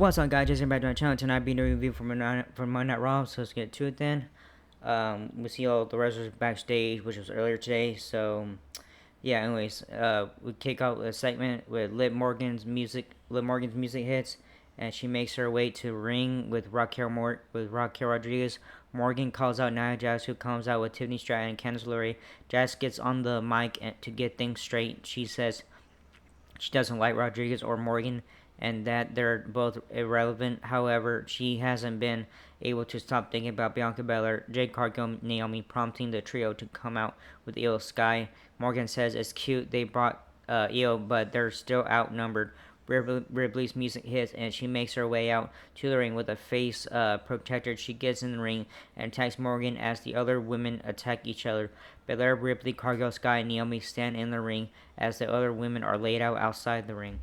What's up, guys? Jason back to my channel. Tonight, being a review from Monday Night Raw. So let's get to it then. We see all the wrestlers backstage, which was earlier today. So yeah. Anyways, we kick off a segment with Liv Morgan's music. Liv Morgan's music hits, and she makes her way to ring with Raquel Rodriguez. Morgan calls out Nia Jax, who comes out with Tiffany Stratton and Candice LeRae. Jax gets on the mic to get things straight. She says she doesn't like Rodriguez or Morgan and that they're both irrelevant. However, she hasn't been able to stop thinking about Bianca Belair, Jade Cargill, Naomi, prompting the trio to come out with Io Sky. Morgan says it's cute they brought Io, but they're still outnumbered. Ripley's music hits and she makes her way out to the ring with a face protector. She gets in the ring and attacks Morgan as the other women attack each other. Belair, Ripley, Cargill, Sky, and Naomi stand in the ring as the other women are laid out outside the ring.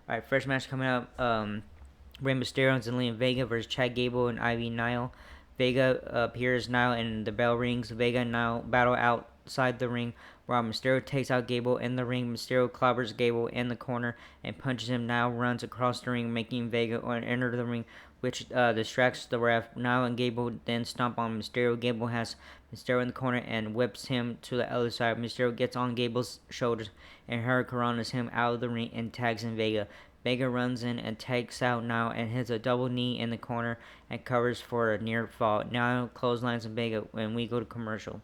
Alright, first match coming up. Rey Mysterio and Zelina Vega versus Chad Gable and Ivy Nile. Vega appears now and the bell rings. Vega and Nile battle outside the ring while Mysterio takes out Gable in the ring. Mysterio clobbers Gable in the corner and punches him. Now runs across the ring, making Vega enter the ring, which distracts the ref. Nile and Gable then stomp on Mysterio. Gable has Mysterio in the corner and whips him to the other side. Mysterio gets on Gable's shoulders and hurricanranas him out of the ring and tags in Vega. Vega runs in and takes out Nile and hits a double knee in the corner and covers for a near fall. Nile clotheslines Vega when we go to commercial.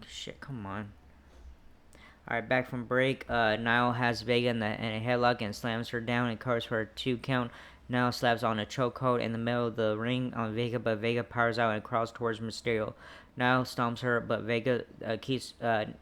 Shit, come on. Alright, back from break. Nile has Vega in a headlock and slams her down and covers for a 2 count. Nile slaps on a chokehold in the middle of the ring on Vega, but Vega powers out and crawls towards Mysterio. Nile stomps her, but Vega keeps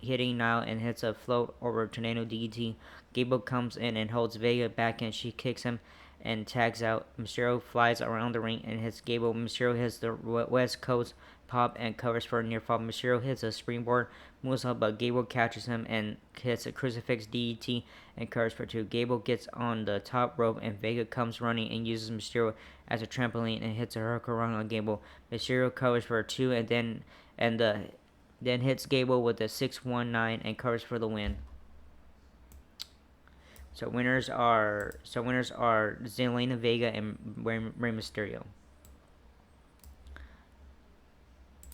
hitting Nile and hits a float over Tornado DDT. Gable comes in and holds Vega back and she kicks him and tags out. Mysterio flies around the ring and hits Gable. Mysterio hits the West Coast pop and covers for a near fall. Mysterio hits a springboard moonsault, but Gable catches him and hits a crucifix DDT and covers for 2. Gable gets on the top rope and Vega comes running and uses Mysterio as a trampoline and hits a hurricane on Gable. Mysterio covers for a 2 then hits Gable with a 619 and covers for the win. So winners are Zelina Vega and Rey Mysterio.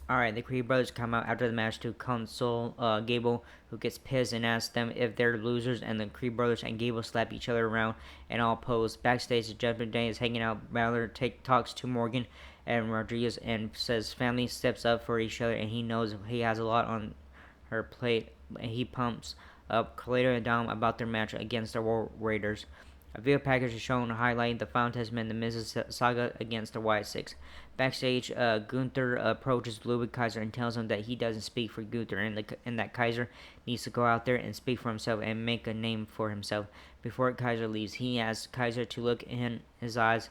Alright, the Creed brothers come out after the match to console Gable, who gets pissed and asks them if they're losers, and the Creed brothers and Gable slap each other around and all pose. Backstage, the Judgment Day is hanging out. Balor talks to Morgan and Rodriguez and says family steps up for each other and he knows he has a lot on her plate. He pumps up Carlito and Dom about their match against the War Raiders. A video package is shown highlighting the Final Testament and the Miz's saga against the Wyatt Six. Backstage, Gunther approaches Ludwig Kaiser and tells him that he doesn't speak for Gunther and that Kaiser needs to go out there and speak for himself and make a name for himself. Before Kaiser leaves, he asks Kaiser to look in his eyes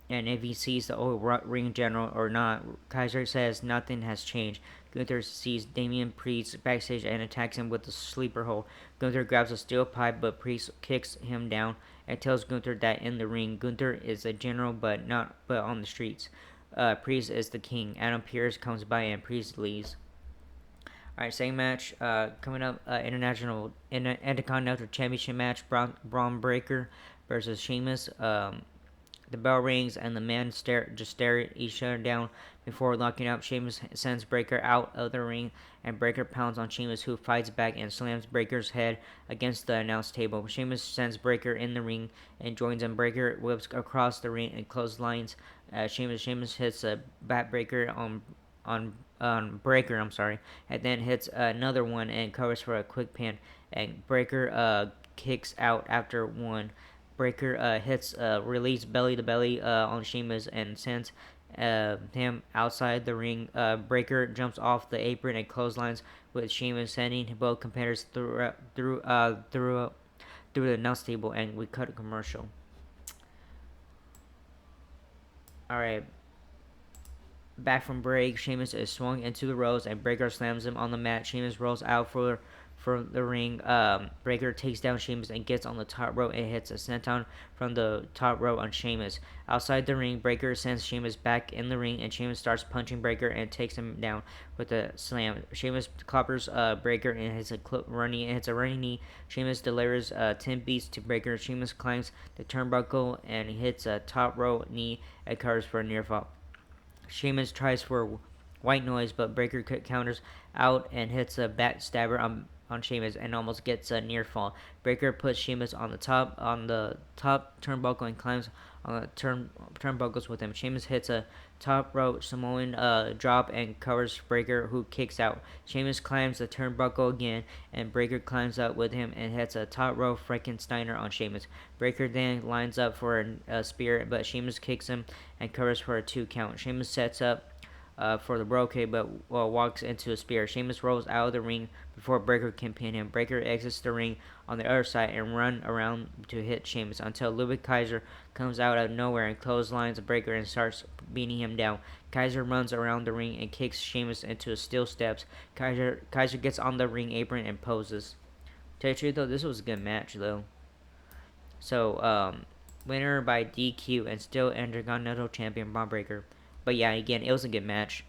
and if he sees the old ring general or not. Kaiser says nothing has changed. Gunther sees Damian Priest backstage and attacks him with a sleeper hold. Gunther grabs a steel pipe, but Priest kicks him down and tells Gunther that in the ring, Gunther is a general, but on the streets. Priest is the king. Adam Pearce comes by and Priest leaves. Alright, second match coming up, Intercontinental Championship match, Braun Breaker versus Sheamus. The bell rings and the men stare at each other down before locking up. Sheamus sends Breaker out of the ring and Breaker pounds on Sheamus, who fights back and slams Breaker's head against the announce table. Sheamus sends Breaker in the ring and joins him. Breaker whips across the ring and clotheslines Sheamus hits a backbreaker on Breaker, and then hits another one and covers for a quick pin. And Breaker kicks out after one. Breaker hits release belly to belly on Sheamus and sends him outside the ring. Breaker jumps off the apron and clotheslines with Sheamus, sending both competitors through the announce table, and we cut a commercial. Alright. Back from break, Sheamus is swung into the ropes and Breaker slams him on the mat. Sheamus rolls out for for the ring. Breaker takes down Sheamus and gets on the top rope and hits a senton from the top rope on Sheamus. Outside the ring, Breaker sends Sheamus back in the ring, and Sheamus starts punching Breaker and takes him down with a slam. Sheamus clobbers Breaker and hits a running knee. Sheamus delivers 10 beats to Breaker. Sheamus climbs the turnbuckle and hits a top rope knee and covers for a near fall. Sheamus tries for white noise, but Breaker counters out and hits a backstabber on Sheamus and almost gets a near fall. Breaker puts Sheamus on the top turnbuckle and climbs on the turnbuckles with him. Sheamus hits a top rope Samoan drop and covers Breaker, who kicks out. Sheamus climbs the turnbuckle again, and Breaker climbs up with him and hits a top rope Frankensteiner on Sheamus. Breaker then lines up for a spear, but Sheamus kicks him and covers for a 2 count. Sheamus sets up for the brocade, but walks into a spear. Sheamus rolls out of the ring before Breaker can pin him. Breaker exits the ring on the other side and run around to hit Sheamus until Ludwig Kaiser comes out of nowhere and clotheslines Breaker and starts beating him down. Kaiser runs around the ring and kicks Sheamus into steel steps. Kaiser gets on the ring apron and poses. To tell you the truth, though, this was a good match, though. So, winner by DQ and still Intercontinental Champion Bron Breakker. But yeah, again, it was a good match.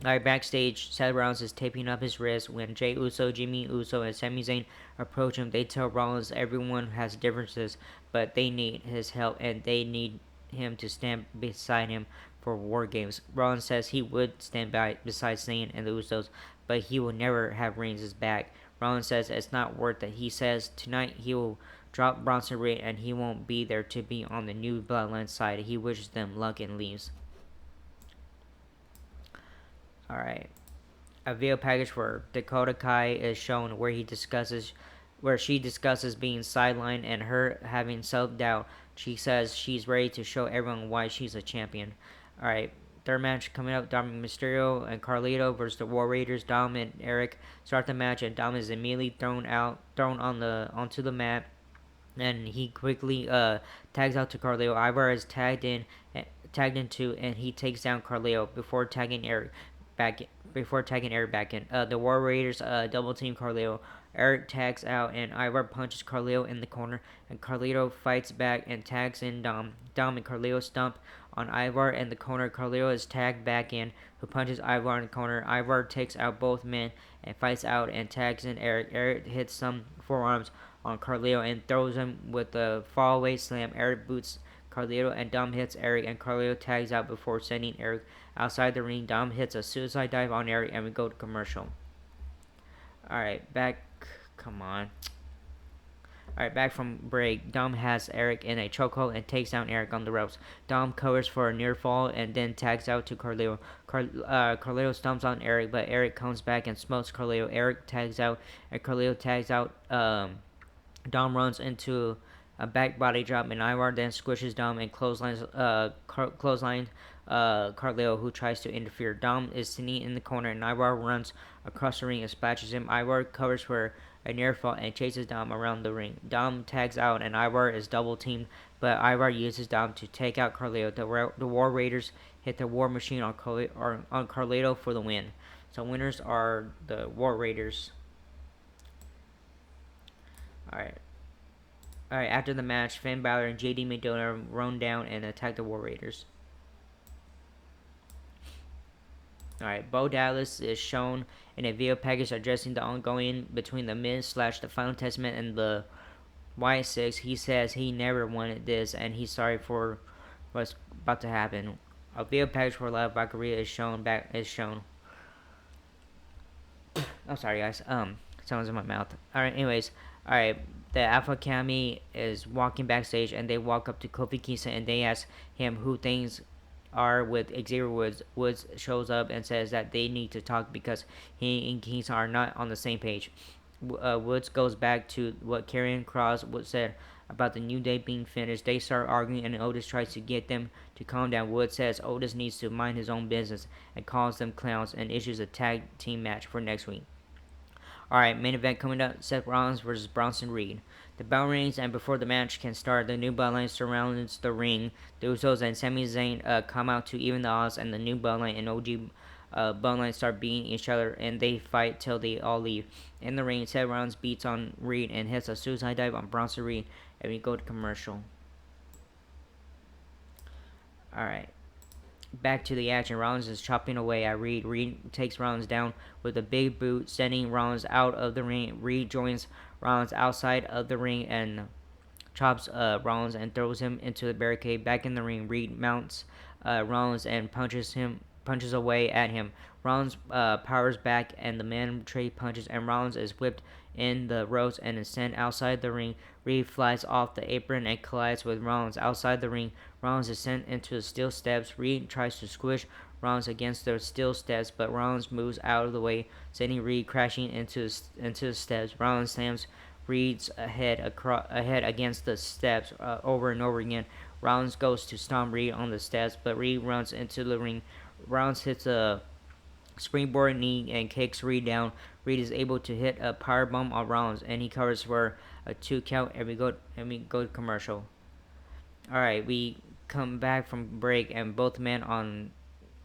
Alright, backstage, Seth Rollins is taping up his wrist. When Jey Uso, Jimmy Uso, and Sami Zayn approach him, they tell Rollins everyone has differences, but they need his help and they need him to stand beside him for War Games. Rollins says he would stand beside Zayn and the Usos, but he will never have Reigns' back. Rollins says it's not worth it. He says tonight he will drop Bronson Reed and he won't be there to be on the new Bloodline side. He wishes them luck and leaves. Alright. A video package where Dakota Kai is shown where she discusses being sidelined and her having self-doubt. She says she's ready to show everyone why she's a champion. Alright. Third match coming up, Dominic Mysterio and Carlito versus the War Raiders. Dom and Eric start the match, and Dom is immediately thrown onto the mat, and he quickly tags out to Carlito. Ivar is tagged into, and he takes down Carlito before tagging Eric back in. The War Raiders double team Carlito. Eric tags out, and Ivar punches Carlito in the corner, and Carlito fights back and tags in Dom. Dom and Carlito stomp on Ivar in the corner. Carlito is tagged back in, who punches Ivar in the corner. Ivar takes out both men and fights out and tags in Eric. Eric hits some forearms on Carlito and throws him with a fallaway slam. Eric boots Carlito and Dom hits Eric, and Carlito tags out before sending Eric outside the ring. Dom hits a suicide dive on Eric, and we go to commercial. Alright, back from break. Dom has Eric in a chokehold and takes down Eric on the ropes. Dom covers for a near fall and then tags out to Carlito. Carlito stomps on Eric, but Eric comes back and smokes Carlito. Eric tags out, and Carlito tags out. Dom runs into a back body drop, and Ivar then squishes Dom and clotheslines Carlito, who tries to interfere. Dom is sitting in the corner, and Ivar runs across the ring and splashes him. Ivar covers for a near fall and chases Dom around the ring. Dom tags out, and Ivar is double teamed, but Ivar uses Dom to take out Carlito. The War Raiders hit the War Machine on Carlito for the win. So winners are the War Raiders. Alright, after the match, Finn Balor and JD McDonough run down and attack the War Raiders. Alright, Bo Dallas is shown in a video package addressing the ongoing between the Miz/the Final Testament and the Wyatt Six. He says he never wanted this and he's sorry for what's about to happen. A video package for Live Valkyria is shown. I'm sorry, guys. Someone's in my mouth. Alright, anyways. Alright, the Alpha Academy is walking backstage, and they walk up to Kofi Kingston and they ask him who things are with Xavier Woods. Woods shows up and says that they need to talk because he and Kingston are not on the same page. Woods goes back to what Karrion Kross said about the New Day being finished. They start arguing, and Otis tries to get them to calm down. Woods says Otis needs to mind his own business and calls them clowns and issues a tag team match for next week. Alright, main event coming up, Seth Rollins versus Bronson Reed. The bell rings, and before the match can start, the New Bloodline surrounds the ring. The Usos and Sami Zayn come out to even the odds, and the New Bloodline and OG Bloodline start beating each other, and they fight till they all leave. In the ring, Seth Rollins beats on Reed and hits a suicide dive on Bronson Reed, and we go to commercial. Alright. Back to the action. Rollins is chopping away at Reed. Reed takes Rollins down with a big boot, sending Rollins out of the ring. Reed joins Rollins outside of the ring and chops Rollins and throws him into the barricade. Back in the ring, Reed mounts Rollins and punches away at him. Rollins powers back and the man trade punches, and Rollins is whipped in the ropes and is sent outside the ring. Reed flies off the apron and collides with Rollins outside the ring. Rollins is sent into the steel steps. Reed tries to squish Rollins against the steel steps, but Rollins moves out of the way, sending Reed crashing into the steps. Rollins slams Reed's head against the steps over and over again. Rollins goes to stomp Reed on the steps, but Reed runs into the ring. Rollins hits a springboard knee and kicks Reed down. Reed is able to hit a powerbomb on Rollins, and he covers for a 2 count. And we go to commercial. All right, we come back from break, and both men are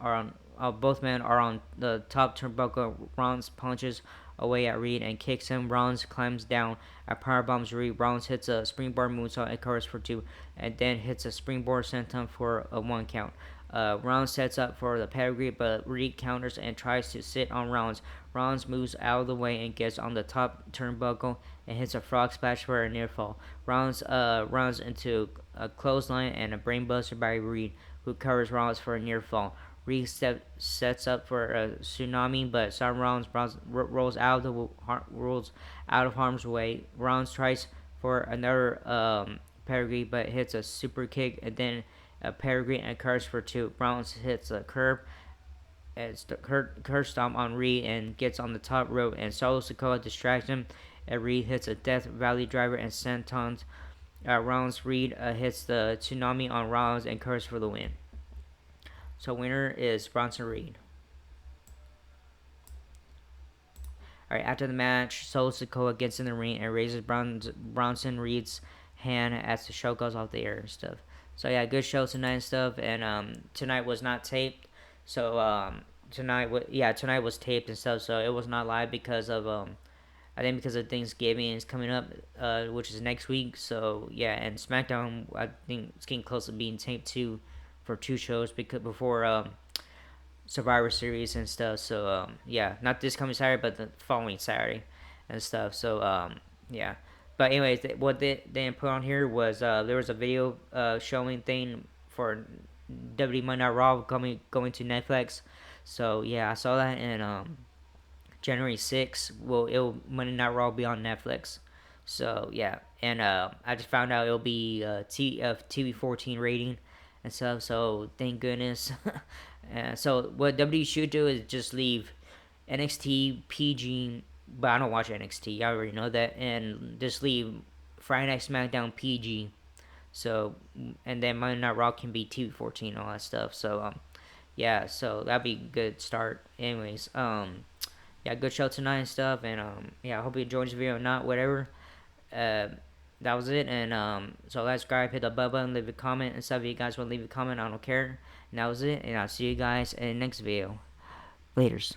on the top turnbuckle. Rollins punches away at Reed and kicks him. Rollins climbs down and powerbombs Reed. Rollins hits a springboard moonsault and covers for 2, and then hits a springboard senton for a 1 count. Rollins sets up for the pedigree, but Reed counters and tries to sit on Rollins. Rollins moves out of the way and gets on the top turnbuckle and hits a frog splash for a near fall. Rollins runs into a clothesline and a brainbuster by Reed, who covers Rollins for a near fall. Reed sets up for a tsunami, but Sam Rollins rolls out of harm's way. Rollins tries for another pedigree, but hits a super kick and then a pedigree and curves for 2. Rollins hits a curb stomp on Reed and gets on the top rope, and Solo Sikoa distracts him. And Reed hits a Death Valley driver and sentons Rollins. Reed hits the tsunami on Rollins and curves for the win. So winner is Bronson Reed. Alright, after the match, Solo Sikoa gets in the ring and raises Bronson Reed's hand as the show goes off the air and stuff. So yeah, good show tonight and stuff. And tonight was not taped. So tonight was taped and stuff. So it was not live because of I think because of Thanksgiving is coming up, which is next week. So yeah, and SmackDown I think it's getting close to being taped too for 2 shows because before Survivor Series and stuff. So yeah, not this coming Saturday, but the following Saturday and stuff. So yeah. But anyways, what they put on here was there was a video showing thing for WWE Monday Night Raw going to Netflix. So yeah, I saw that, and January 6th, Monday Night Raw will be on Netflix. So yeah, and I just found out it'll be TV 14 rating and stuff. So thank goodness. So what WWE should do is just leave NXT PG, but I don't watch NXT. I already know that, and just leave Friday Night SmackDown PG. So and then Monday Night Raw can be TV 14 and all that stuff. So yeah, so that'd be a good start. Anyways, yeah, good show tonight and stuff, and yeah, I hope you enjoyed this video or not, whatever. That was it, and so subscribe, hit the bell button, leave a comment and stuff. If you guys want to leave a comment, I don't care. And that was it, and I'll see you guys in the next video. Laters.